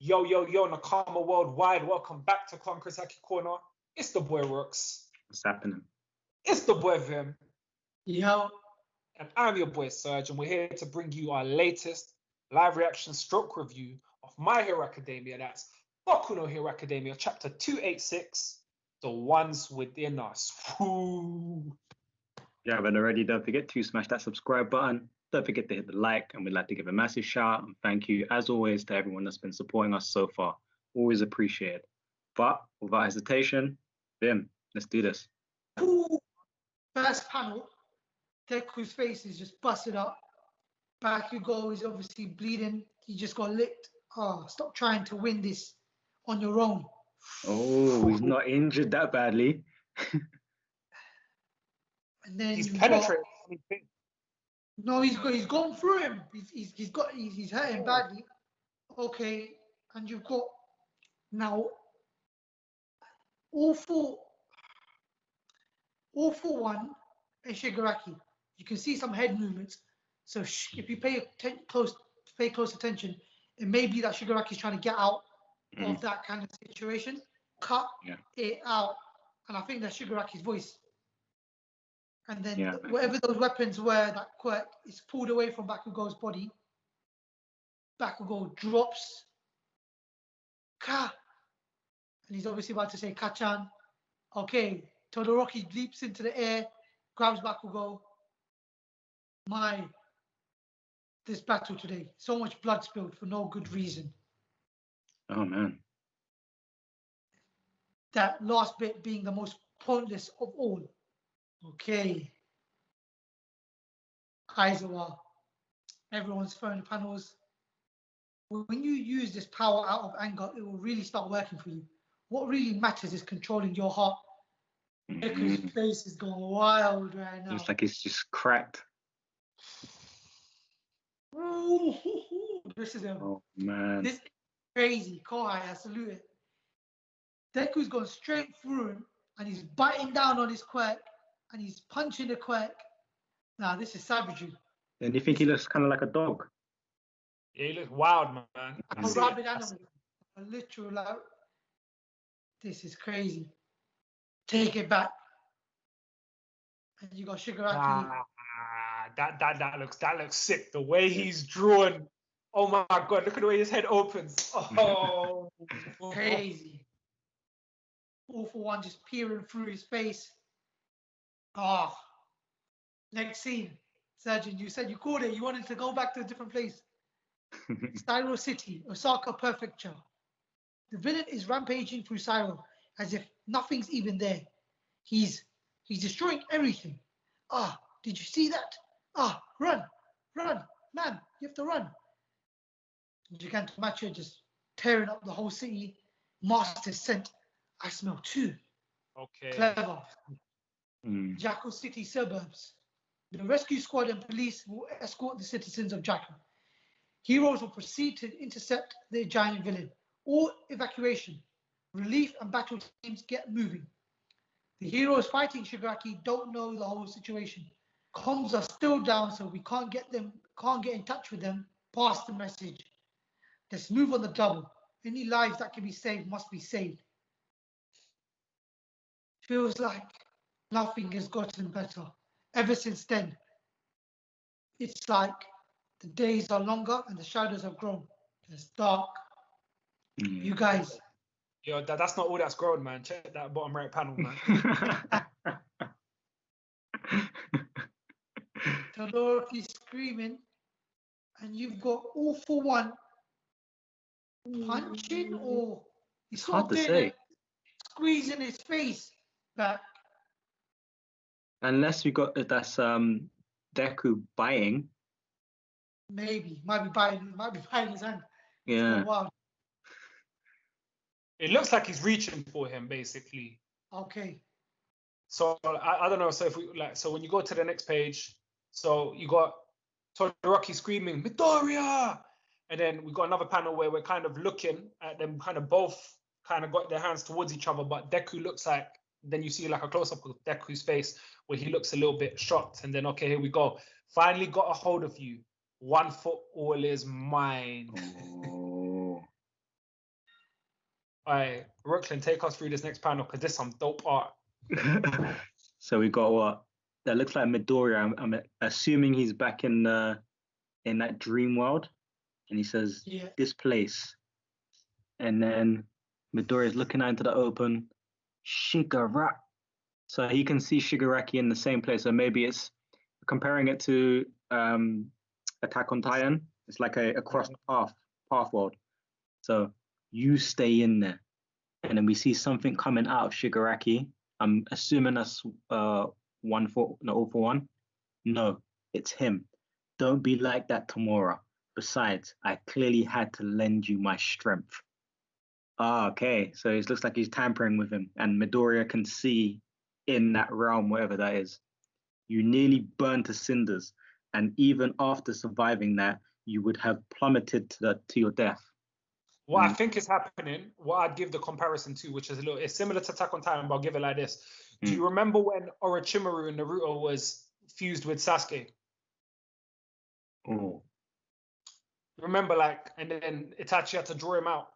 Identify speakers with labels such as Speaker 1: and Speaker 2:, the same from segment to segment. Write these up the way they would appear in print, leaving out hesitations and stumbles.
Speaker 1: Yo, yo, yo, Nakama Worldwide. Welcome back to Konkrosaki Corner. It's the boy Rooks.
Speaker 2: What's happening?
Speaker 1: It's the boy Vim.
Speaker 3: Yo.
Speaker 1: And I'm your boy Serge, and we're here to bring you our latest live reaction stroke review of My Hero Academia. That's Boku no Hero Academia, chapter 286, The Ones Within Us. Woo.
Speaker 2: If you haven't already, don't forget to smash that subscribe button. Don't forget to hit the like, and we'd like to give a massive shout out and thank you, as always, to everyone that's been supporting us so far. Always appreciated. But without hesitation, Vim, let's do this.
Speaker 3: First panel, Deku's face is just busted up. Bakugo is obviously bleeding. He just got licked. Oh, stop trying to win this on your own.
Speaker 2: Oh, he's not injured that badly.
Speaker 3: And then
Speaker 1: He's penetrated.
Speaker 3: No, he's gone through him. He's hurt him badly. Okay, and you've got now all for one and Shigaraki. You can see some head movements. So if you pay close attention, it may be that Shigaraki's trying to get out of that kind of situation. Cut it out, and I think that's Shigaraki's voice. And then whatever those weapons were, that quirk is pulled away from Bakugo's body. Bakugo drops Ka, and he's obviously about to say Kachan. Okay, Todoroki leaps into the air, grabs Bakugo. This battle today, so much blood spilled for no good reason.
Speaker 2: Oh man.
Speaker 3: That last bit being the most pointless of all. Okay. Aizawa. Everyone's throwing the panels. When you use this power out of anger, it will really start working for you. What really matters is controlling your heart. Deku's face is going wild right now.
Speaker 2: Looks like it's just cracked.
Speaker 3: Ooh, this is him.
Speaker 2: Oh man.
Speaker 3: This is crazy. Kohai, I salute it. Deku's gone straight through him and he's biting down on his quirk and he's punching the quirk. Nah, this is savagery.
Speaker 2: And you think he looks kind of like a dog?
Speaker 1: Yeah, he looks wild, man.
Speaker 3: A rabid animal. A literal, like, this is crazy. Take it back. And you got Shigaraki.
Speaker 1: That looks sick. The way he's drawn. Oh my god, look at the way his head opens. Oh,
Speaker 3: crazy. All for one just peering through his face. Oh. Next scene. Surgeon, you said you called it. You wanted to go back to a different place. Syro City, Osaka Prefecture. The villain is rampaging through Syro as if nothing's even there. He's destroying everything. Ah, did you see that? Ah, run, man, you have to run. Gigantomacho just tearing up the whole city. Master scent. I smell too.
Speaker 1: Okay.
Speaker 3: Clever. Jakko City suburbs. The rescue squad and police will escort the citizens of Jakko. Heroes will proceed to intercept the giant villain. All evacuation, relief and battle teams get moving. The heroes fighting Shigaraki don't know the whole situation. Comms are still down, so we can't get in touch with them. Pass the message. Let's move on the double. Any lives that can be saved must be saved. Feels like nothing has gotten better. Ever since then, it's like the days are longer and the shadows have grown. It's dark. You guys.
Speaker 1: Yo, that's not all that's grown, man. Check that bottom right panel, man.
Speaker 3: Todoroki screaming, and you've got all for one punching, or he's
Speaker 2: it's hard to say.
Speaker 3: Squeezing his face back.
Speaker 2: Unless we got that's Deku biting.
Speaker 3: Maybe might be biting his hand.
Speaker 2: Yeah.
Speaker 3: Wow.
Speaker 1: It looks like he's reaching for him, basically.
Speaker 3: Okay.
Speaker 1: So I don't know. So so when you go to the next page, so you got Todoroki screaming Midoriya, and then we got another panel where we're kind of looking at them, kind of both kind of got their hands towards each other, but Deku looks like. Then you see like a close up of Deku's face where he looks a little bit shocked, and then okay, here we go. Finally got a hold of you. One for all is mine.
Speaker 2: Oh.
Speaker 1: All right, Brooklyn, take us through this next panel because this is some dope art.
Speaker 2: So we got what? That looks like Midoriya. I'm assuming he's back in that dream world, and he says,
Speaker 3: Yeah.
Speaker 2: "This place," and then Midoriya's looking out into the open. Shigaraki. So he can see Shigaraki in the same place. So maybe it's comparing it to Attack on Titan. It's like a across the path world. So you stay in there, and then we see something coming out of Shigaraki. I'm assuming that's all for one. No, it's him. Don't be like that, Tamura. Besides, I clearly had to lend you my strength. Ah, okay. So it looks like he's tampering with him, and Midoriya can see in that realm, whatever that is. You nearly burned to cinders, and even after surviving that, you would have plummeted to your death.
Speaker 1: What I think is happening, what I'd give the comparison to, which is it's similar to Attack on Titan, but I'll give it like this. Do you remember when Orochimaru and Naruto was fused with Sasuke?
Speaker 2: Oh.
Speaker 1: Remember, and then Itachi had to draw him out.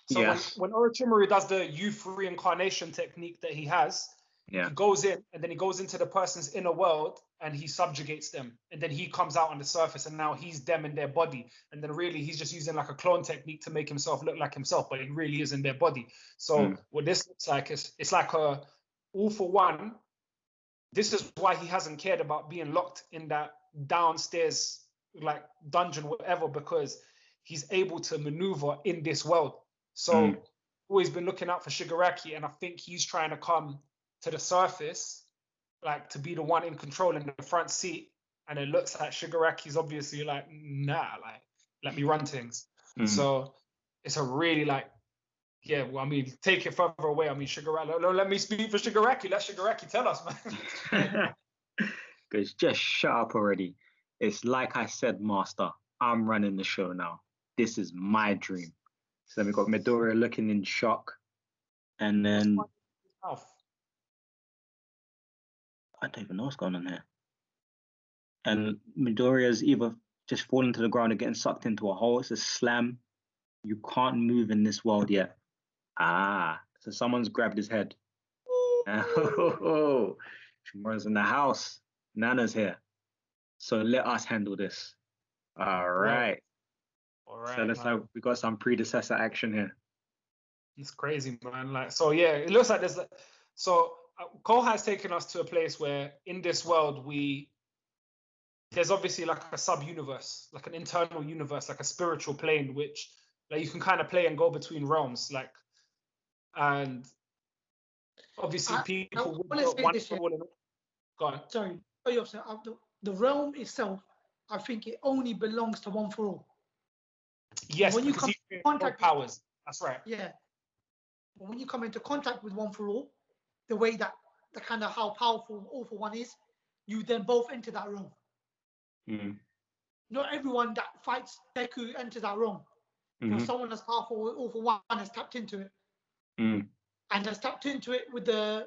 Speaker 1: So
Speaker 2: yes.
Speaker 1: when Orochimaru does the youth reincarnation technique that he has, he goes in and then he goes into the person's inner world and he subjugates them. And then he comes out on the surface and now he's them in their body. And then really he's just using like a clone technique to make himself look like himself, but he really is in their body. So what this looks like is it's like a all for one. This is why he hasn't cared about being locked in that downstairs like dungeon, whatever, because he's able to maneuver in this world. So always been looking out for Shigaraki, and I think he's trying to come to the surface, like to be the one in control in the front seat. And it looks like Shigaraki's obviously like, nah, like let me run things. So it's a really take it further away. I mean, Shigaraki, no, let me speak for Shigaraki. Let Shigaraki tell us, man.
Speaker 2: Because just shut up already. It's like I said, Master, I'm running the show now. This is my dream. So then we've got Midoriya looking in shock. And then I don't even know what's going on here. And Midoriya's either just falling to the ground or getting sucked into a hole. It's a slam. You can't move in this world yet. Ah, so someone's grabbed his head. Oh, Shimura's in the house. Nana's here. So let us handle this. All right. So that's how we got some predecessor action here.
Speaker 1: It's crazy, man. It looks like Cole has taken us to a place where in this world there's obviously like a sub-universe, like an internal universe, like a spiritual plane, which you can kind of play and go between realms, and obviously people would want to go on.
Speaker 3: Sorry, the realm itself, I think it only belongs to One for All.
Speaker 1: Yes, when you come into contact powers. That's right.
Speaker 3: Yeah. But when you come into contact with One for All, the way that the kind of how powerful All for One is, you then both enter that realm. Not everyone that fights Deku enters that realm. But someone that's powerful All for One has tapped into it. And has tapped into it with the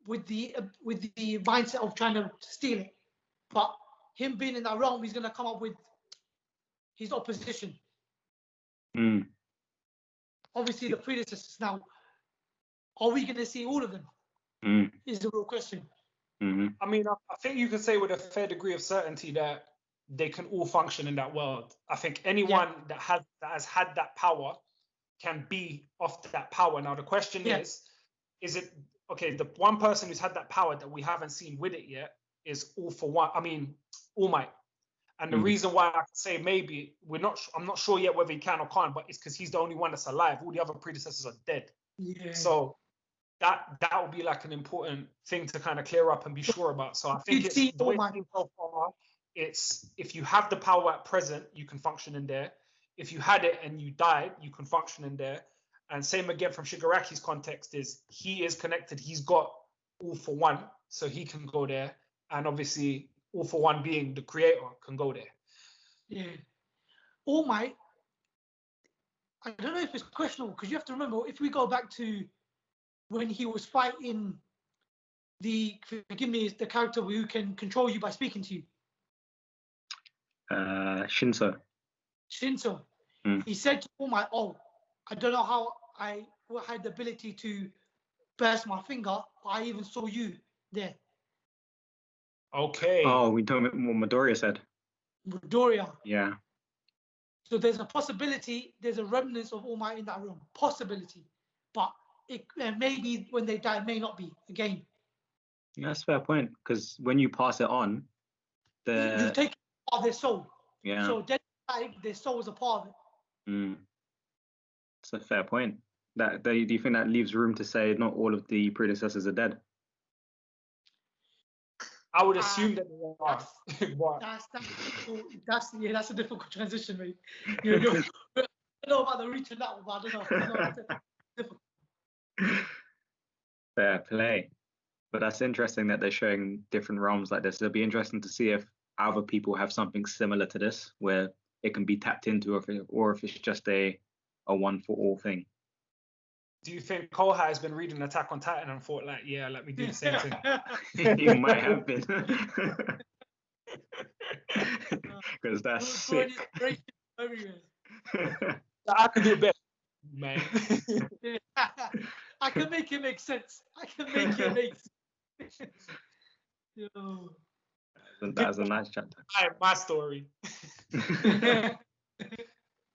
Speaker 3: mindset of trying to steal it. But him being in that realm, he's going to come up with his opposition. Obviously, the predecessors now. Are we going to see all of them? Is the real question.
Speaker 1: I mean, I think you can say with a fair degree of certainty that they can all function in that world. I think anyone that has had that power can be off that power. Now, the question is it, okay, the one person who's had that power that we haven't seen with it yet is All Might. And the reason why I say maybe I'm not sure yet whether he can or can't, but it's because he's the only one that's alive. All the other predecessors are dead. Yeah. So that would be like an important thing to kind of clear up and be sure about. So I think it's the way it's been so far. It's if you have the power at present, you can function in there. If you had it and you died, you can function in there. And same again from Shigaraki's context is he is connected. He's got All for One, so he can go there. And obviously, All for One being the creator can go there.
Speaker 3: Yeah. All Might, I don't know if it's questionable because you have to remember if we go back to when he was fighting the character who can control you by speaking to you.
Speaker 2: Shinso.
Speaker 3: He said to All Might, I don't know how I had the ability to burst my finger, but I even saw you there.
Speaker 1: Okay.
Speaker 2: Oh, we talking about what Midoriya said.
Speaker 3: Doria.
Speaker 2: Yeah.
Speaker 3: So there's a possibility, there's a remnants of All Might in that room. Possibility. But it maybe when they die, it may not be. Again.
Speaker 2: That's a fair point. Because when you pass it on,
Speaker 3: You take part of their soul.
Speaker 2: Yeah.
Speaker 3: So dead, their soul is a part of it.
Speaker 2: Mm. It's a fair point. Do you think that leaves room to say not all of the predecessors are dead?
Speaker 1: I would assume that they are.
Speaker 3: That's a difficult transition, mate. I don't know about the reach of that one, but I don't know. That's difficult.
Speaker 2: Fair play. But that's interesting that they're showing different realms like this. It'll be interesting to see if other people have something similar to this, where it can be tapped into, or if it's just a one for all thing.
Speaker 1: Do you think Koha has been reading Attack on Titan and thought like, yeah, let me do the same thing?
Speaker 2: He might have been. Because that's sick.
Speaker 1: I could do better, man.
Speaker 3: I can make it make sense. Yo.
Speaker 2: That's a nice chapter.
Speaker 1: My story.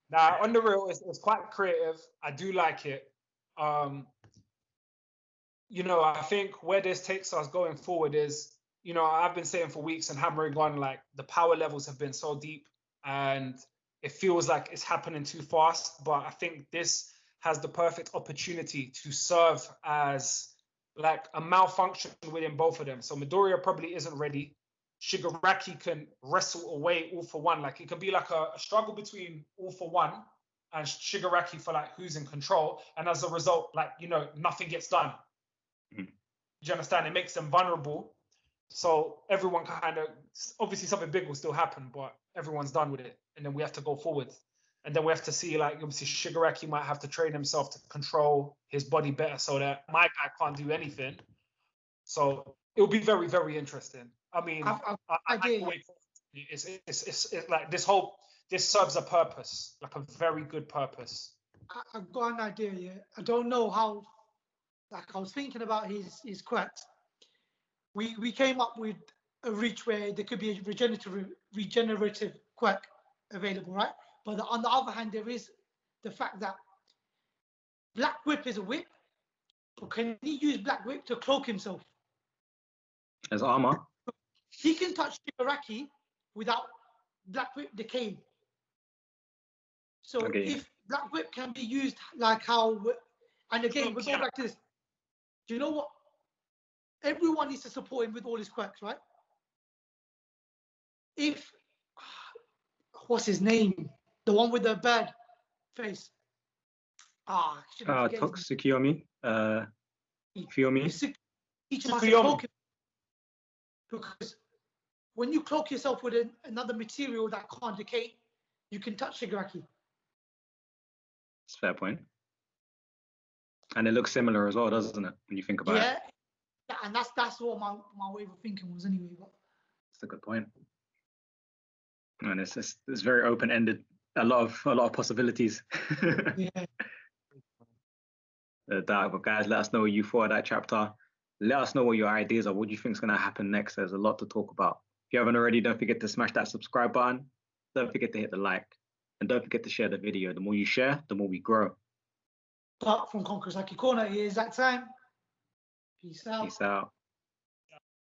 Speaker 1: Now, on the real, it's quite creative. I do like it. I think where this takes us going forward is, I've been saying for weeks and hammering on, like, the power levels have been so deep and it feels like it's happening too fast. But I think this has the perfect opportunity to serve as like a malfunction within both of them. So Midoriya probably isn't ready. Shigaraki can wrestle away All For One. Like, it can be like a struggle between All For One and Shigaraki for like who's in control. And as a result, like, nothing gets done. Do you understand? It makes them vulnerable. So everyone kind of, obviously something big will still happen, but everyone's done with it. And then we have to go forward. And then we have to see, like, obviously Shigaraki might have to train himself to control his body better so that my guy can't do anything. So it'll be very, very interesting. I mean, I can't wait for it. It's like this serves a purpose, like a very good purpose.
Speaker 3: I've got an idea, yeah. I don't know how, like, I was thinking about his quirks. We came up with a reach where there could be a regenerative quirk available, right? But on the other hand, there is the fact that Black Whip is a whip, but can he use Black Whip to cloak himself?
Speaker 2: As armor?
Speaker 3: He can touch Shigaraki without Black Whip decaying. So if Black Whip can be used like how, and again, we'll go back to this. Do you know what? Everyone needs to support him with all his quirks, right? If, what's his name? The one with the bad face.
Speaker 2: Tsukiyomi. Fuyomi.
Speaker 3: Each must cloak him. Because when you cloak yourself with another material that can't decay, you can touch Shigaraki.
Speaker 2: That's a fair point. And it looks similar as well, doesn't it? When you think about it.
Speaker 3: Yeah, and that's what my way of thinking was anyway. But
Speaker 2: that's a good point. And it's very open-ended. A lot of possibilities.
Speaker 3: Yeah.
Speaker 2: Guys, let us know what you thought of that chapter. Let us know what your ideas are. What do you think is going to happen next? There's a lot to talk about. If you haven't already, don't forget to smash that subscribe button. Don't forget to hit the like. And don't forget to share the video. The more you share, the more we grow.
Speaker 3: But from Conqueror's Lucky Corner, it is that time. Peace out.
Speaker 2: Peace out.